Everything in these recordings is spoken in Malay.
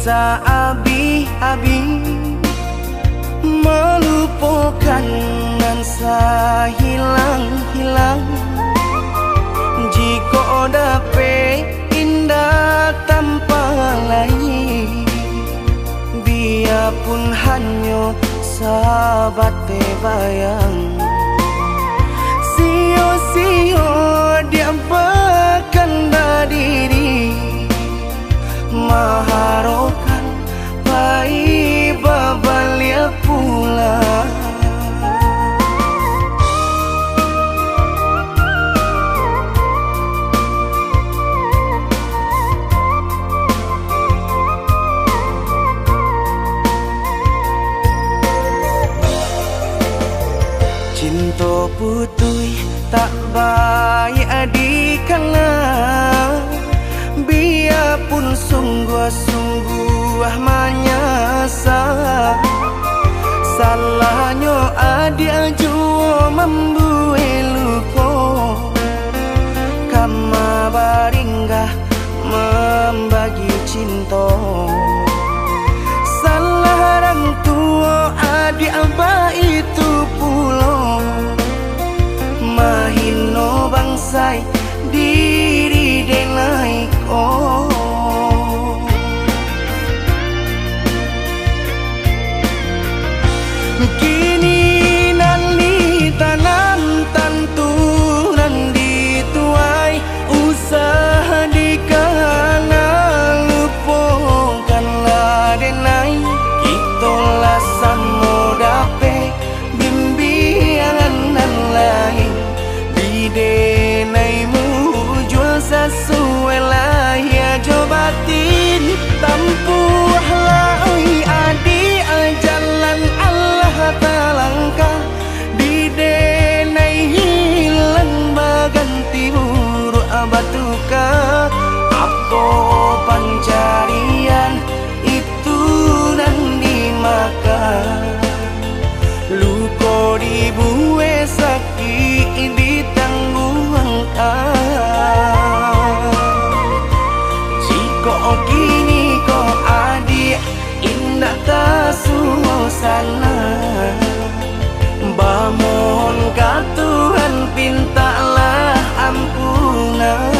abi-abi melupakan dan hilang-hilang. Jika dapat indah tanpa lain, biarpun hanya sahabat bayang. Sio-sio dia bahkan diri maharokan baik babalia pula. Cinta putui tak baik adikana, biarpun sungguh-sungguh menyasa. Salahnya adik jua membuat luka, kama baringgah membagi cinta. Salah orang tua adik abah itu pulau, mahino bangsai diri denai ko. Kini nali tanam tantu nan dituai, usaha dikana lupakanlah denai. Kitolah samo dape bimbingan nan lain, di denaimu jual sesuai lah ya jobatin. Tampuhlah oi adi jalan Allah talangkah, di denai hilang baganti buruk abatuka. Apa pencarian itu dan dimakan, luka dibuat sakit ditanggung jika kini kau adik indah tak suasana, bamohon ka Tuhan pintalah ampunan.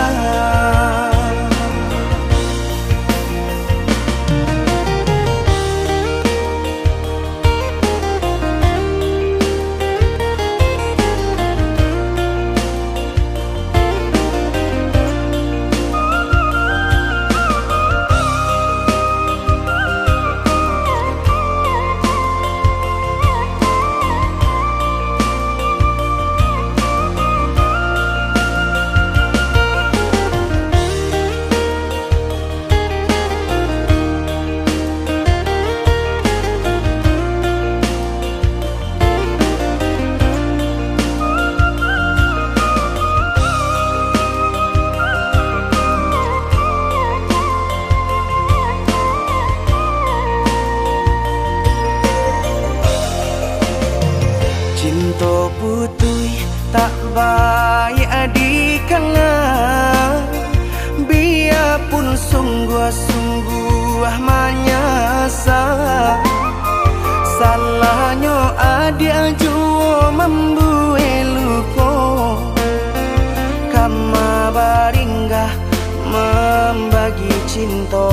Cinta putui tak baik adikana, biarpun sungguh-sungguh menyasa. Salahnya adik jua membuat luka, kama baringgah membagi cinta.